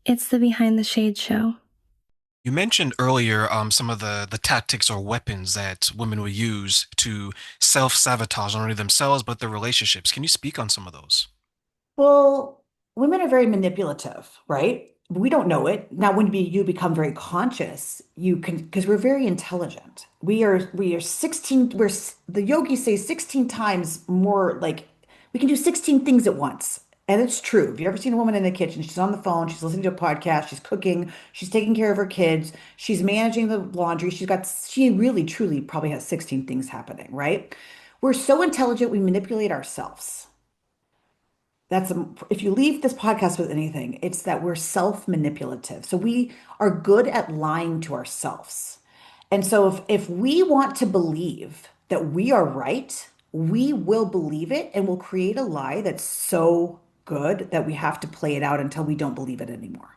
It's the Behind the Shade show. You mentioned earlier some of the tactics or weapons that women will use to self-sabotage not only themselves but their relationships. Can you speak on some of those? Well, women are very manipulative, right? We don't know it. Now, you become very conscious, you can because we're very intelligent. We are 16, the yogis say 16 times more like we can do 16 things at once. And it's true. Have you ever seen a woman in the kitchen? She's on the phone, she's listening to a podcast, she's cooking, she's taking care of her kids, she's managing the laundry. She really truly probably has 16 things happening, right? We're so intelligent, we manipulate ourselves. If you leave this podcast with anything, it's that we're self-manipulative. So we are good at lying to ourselves. And so if we want to believe that we are right, we will believe it and we'll create a lie that's so good that we have to play it out until we don't believe it anymore,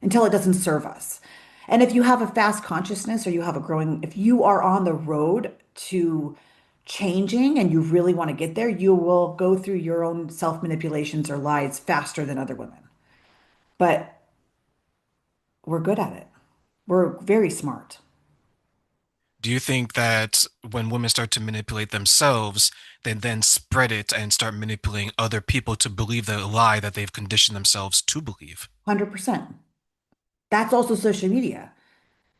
until it doesn't serve us. And if you have a fast consciousness or if you are on the road to changing and you really want to get there, you will go through your own self manipulations or lies faster than other women. But we're good at it. We're very smart. Do you think that when women start to manipulate themselves, they then spread it and start manipulating other people to believe the lie that they've conditioned themselves to believe? 100%. That's also social media.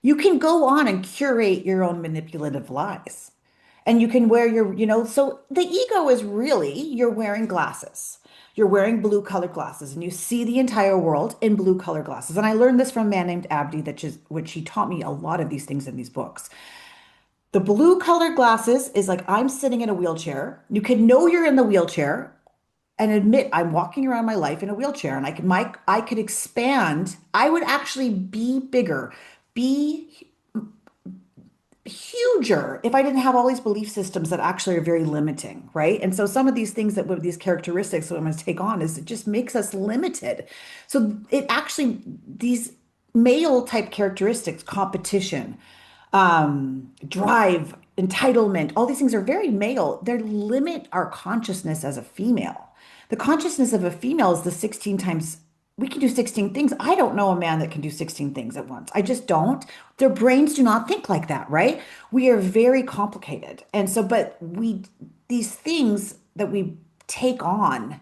You can go on and curate your own manipulative lies. And you can wear so the ego is really you're wearing glasses. You're wearing blue colored glasses and you see the entire world in blue colored glasses. And I learned this from a man named Abdi, which he taught me a lot of these things in these books. The blue colored glasses is like I'm sitting in a wheelchair. You can know you're in the wheelchair and admit I'm walking around my life in a wheelchair and I could expand. I would actually be bigger, be huger if I didn't have all these belief systems that actually are very limiting, right? And so some of these things these characteristics that I'm going to take on is it just makes us limited. So it actually, these male type characteristics, competition, drive, entitlement, all these things are very male. They limit our consciousness as a female. The consciousness of a female is the 16 times we can do 16 things. I don't know a man that can do 16 things at once. I just don't. Their brains do not think like that, right? We are very complicated. And so, these things that we take on,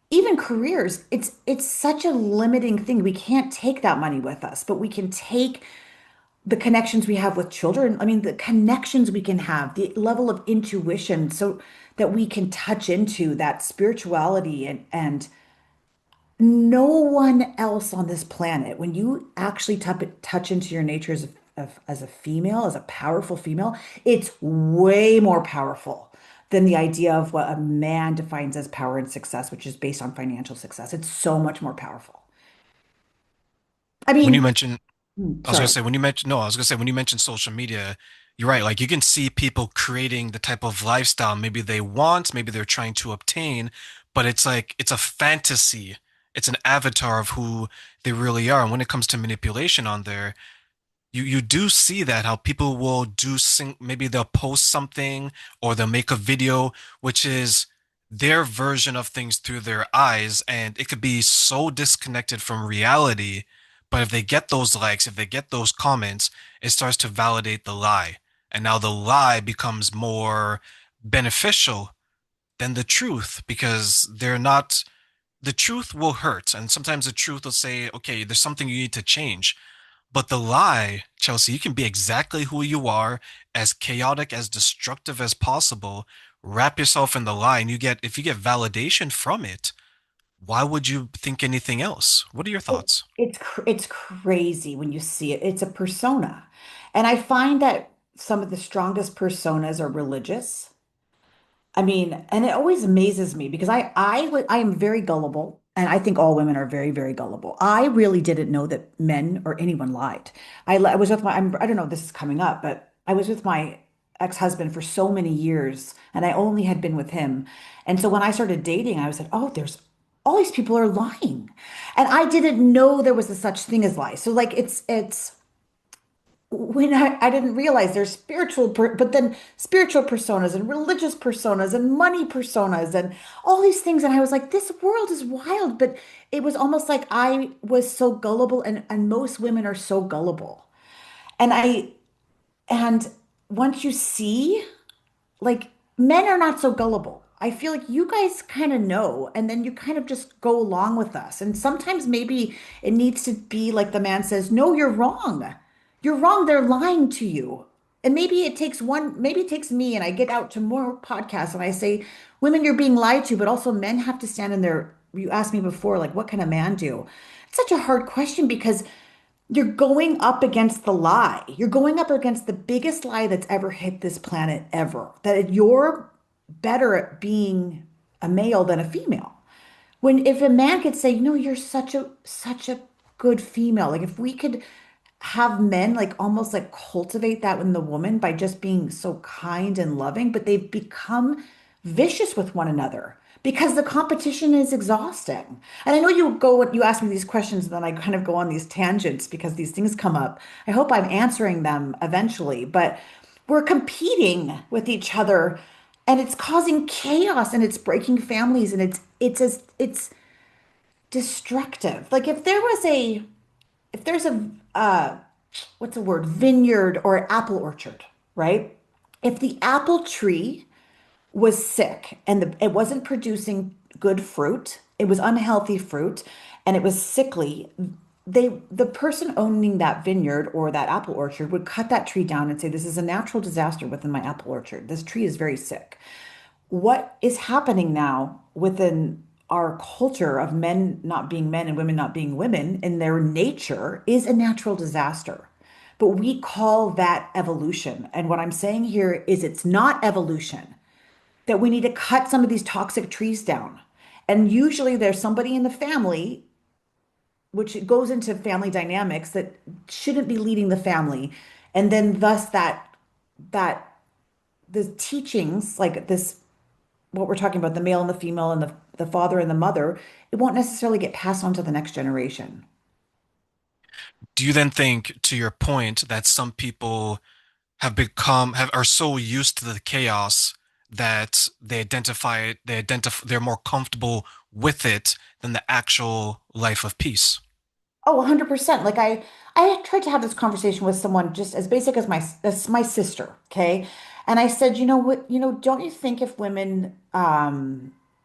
even careers, it's such a limiting thing. We can't take that money with us, but we can take the connections we have with children. I mean, the connections we can have, the level of intuition so that we can touch into that spirituality and no one else on this planet, when you actually touch into your nature as a female, as a powerful female, it's way more powerful than the idea of what a man defines as power and success, which is based on financial success. It's so much more powerful. I When you mean, mention I was gonna sorry. say when you mention no, I was gonna say when you mention social media, you're right. Like you can see people creating the type of lifestyle maybe they want, maybe they're trying to obtain, but it's like it's a fantasy. It's an avatar of who they really are. And when it comes to manipulation on there, you do see that how people will maybe they'll post something or they'll make a video which is their version of things through their eyes, and it could be so disconnected from reality. But if they get those likes, if they get those comments, it starts to validate the lie, and now the lie becomes more beneficial than the truth because they're not the truth will hurt, and sometimes the truth will say, okay, there's something you need to change. But the lie, Chelsea, you can be exactly who you are, as chaotic, as destructive as possible. Wrap yourself in the lie, and if you get validation from it, why would you think anything else? What are your thoughts? It's crazy when you see it. It's a persona. And I find that some of the strongest personas are religious. I mean, and it always amazes me because I am very gullible, and I think all women are very, very gullible. I really didn't know that men or anyone lied. I was with I don't know if this is coming up, but I was with my ex-husband for so many years, and I only had been with him. And so when I started dating, I was like, oh, there's all these people are lying. And I didn't know there was a such thing as lies. So like it's when I didn't realize there's but then spiritual personas and religious personas and money personas and all these things. And I was like, this world is wild. But it was almost like I was so gullible, and most women are so gullible. And and once you see, like, men are not so gullible. I feel like you guys kind of know, and then you kind of just go along with us. And sometimes maybe it needs to be like the man says, no, you're wrong. You're wrong. They're lying to you. And maybe it takes me, and I get out to more podcasts and I say, women, you're being lied to, but also men have to stand in there. You asked me before, like, what can a man do? It's such a hard question because you're going up against the lie. You're going up against the biggest lie that's ever hit this planet ever. That you're better at being a male than a female. When if a man could say, you're such a good female. Like if we could have men like almost like cultivate that in the woman by just being so kind and loving, but they've become vicious with one another because the competition is exhausting. And I know you ask me these questions, and then I kind of go on these tangents because these things come up. I hope I'm answering them eventually, but we're competing with each other and it's causing chaos and it's breaking families and it's destructive. Like if there's a what's the word, vineyard or apple orchard, right? If the apple tree was sick and it wasn't producing good fruit, it was unhealthy fruit, and it was sickly, the person owning that vineyard or that apple orchard would cut that tree down and say, this is a natural disaster within my apple orchard. This tree is very sick. What is happening now within our culture of men not being men and women not being women in their nature is a natural disaster. But we call that evolution. And what I'm saying here is it's not evolution, that we need to cut some of these toxic trees down. And usually there's somebody in the family, which it goes into family dynamics, that shouldn't be leading the family. And then thus that the teachings, like this, what we're talking about, the male and the female and the father and the mother, it won't necessarily get passed on to the next generation. Do you then think, to your point, that some people have are so used to the chaos that they're more comfortable with it than the actual life of peace? Oh, 100%. Like I tried to have this conversation with someone just as basic as my sister, okay? And I said, you know what, don't you think if women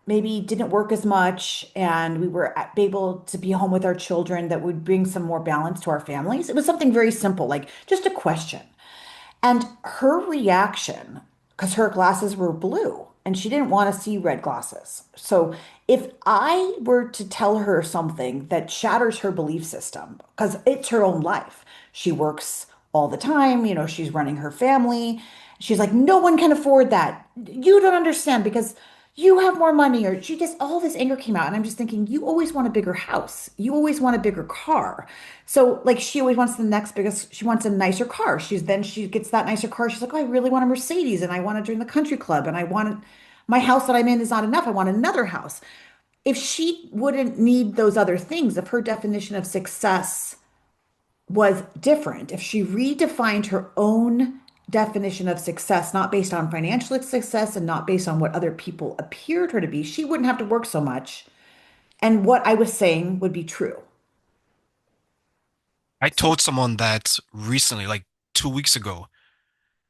maybe didn't work as much and we were able to be home with our children, that would bring some more balance to our families? It was something very simple, like just a question. And her reaction, because her glasses were blue and she didn't want to see red glasses. So if I were to tell her something that shatters her belief system, because it's her own life, she works all the time, she's running her family. She's like, no one can afford that. You don't understand because you have more money, or she just, all this anger came out. And I'm just thinking, you always want a bigger house. You always want a bigger car. So like she always wants the next biggest, she wants a nicer car. She gets that nicer car. She's like, oh, I really want a Mercedes and I want to join the country club and I want my house that I'm in is not enough. I want another house. If she wouldn't need those other things, if her definition of success was different, if she redefined her own definition of success, not based on financial success and not based on what other people appeared her to be, she wouldn't have to work so much. And what I was saying would be true. I So, told someone that recently, like 2 weeks ago.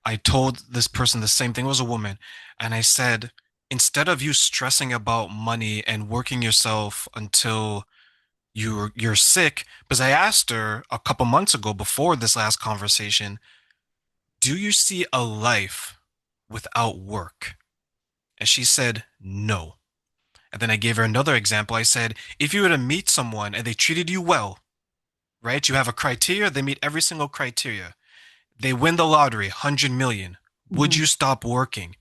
I told this person the same thing. It was a woman. And I said, instead of you stressing about money and working yourself until you're sick, because I asked her a couple months ago before this last conversation, do you see a life without work? And she said, no. And then I gave her another example. I said, if you were to meet someone and they treated you well, right? You have a criteria, they meet every single criteria. They win the lottery, 100 million. Would mhm. you stop working?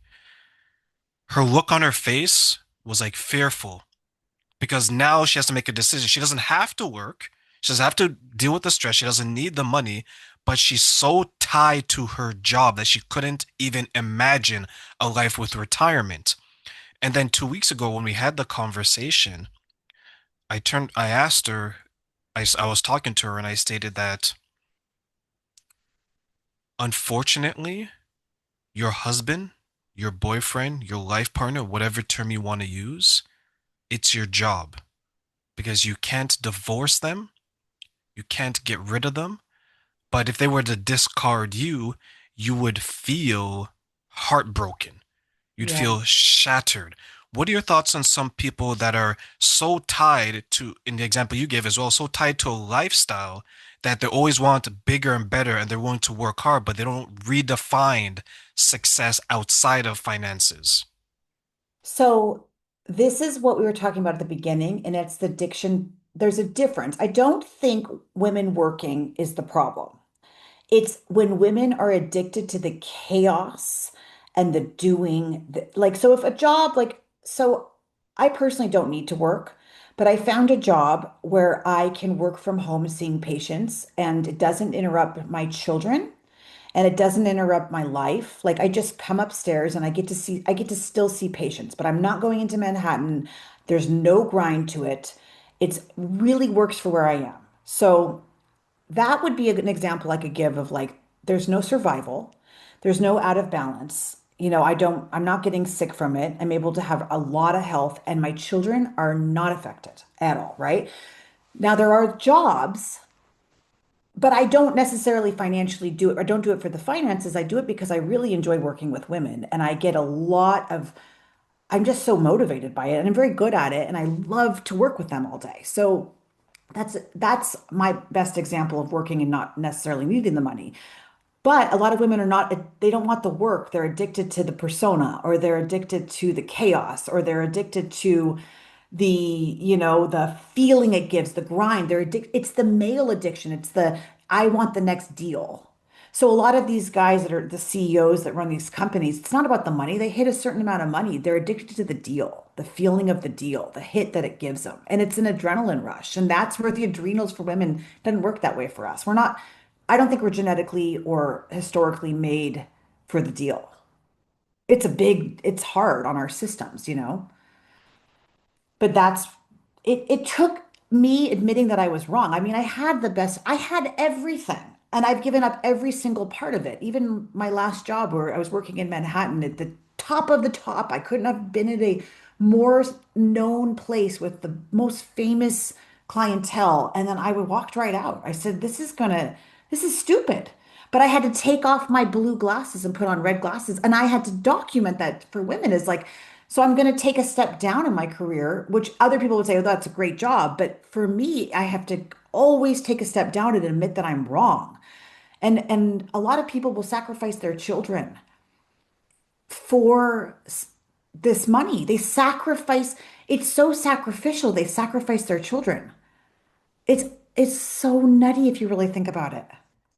Her look on her face was like fearful because now she has to make a decision. She doesn't have to work. She doesn't have to deal with the stress. She doesn't need the money, but she's so tied to her job that she couldn't even imagine a life with retirement. And then 2 weeks ago, when we had the conversation, I asked her, I was talking to her and I stated that Unfortunately, your husband, your boyfriend, your life partner, whatever term you want to use, it's your job because you can't divorce them, you can't get rid of them. But if they were to discard you, you would feel heartbroken. You'd Yeah. feel shattered. What are your thoughts on some people that are so tied to, in the example you gave as well, so tied to a lifestyle that they always want bigger and better and they're willing to work hard, but they don't redefine success outside of finances? So this is what we were talking about at the beginning, and it's the addiction. There's a difference. I don't think women working is the problem. It's when women are addicted to the chaos and the doing, like, so if a job, like, so I personally don't need to work, but I found a job where I can work from home seeing patients and it doesn't interrupt my children and it doesn't interrupt my life. Like, I just come upstairs and I get to still see patients, but I'm not going into Manhattan. There's no grind to it. It's really works for where I am. So that would be an example I could give of like, there's no survival, there's no out of balance. I'm not getting sick from it. I'm able to have a lot of health, and my children are not affected at all, right? Now, there are jobs, but I don't necessarily financially do it. I don't do it for the finances. I do it because I really enjoy working with women, and I get a lot of, I'm just so motivated by it, and I'm very good at it, and I love to work with them all day. So that's my best example of working and not necessarily needing the money. But a lot of women are not, they don't want the work. They're addicted to the persona, or they're addicted to the chaos, or they're addicted to the feeling it gives, the grind. It's the male addiction. It's the, I want the next deal. So a lot of these guys that are the CEOs that run these companies, it's not about the money. They hit a certain amount of money. They're addicted to the deal, the feeling of the deal, the hit that it gives them. And it's an adrenaline rush. And that's where the adrenals for women doesn't work that way for us. We're not, I don't think we're genetically or historically made for the deal. It's hard on our systems. But it took me admitting that I was wrong. I mean, I had everything, and I've given up every single part of it. Even my last job where I was working in Manhattan at the top of the top, I couldn't have been at a more known place with the most famous clientele. And then I walked right out. I said, this is stupid. But I had to take off my blue glasses and put on red glasses. And I had to document that for women is like, so I'm going to take a step down in my career, which other people would say, oh, that's a great job. But for me, I have to always take a step down and admit that I'm wrong. And a lot of people will sacrifice their children for this money. It's so sacrificial. They sacrifice their children. It's it's so nutty if you really think about it.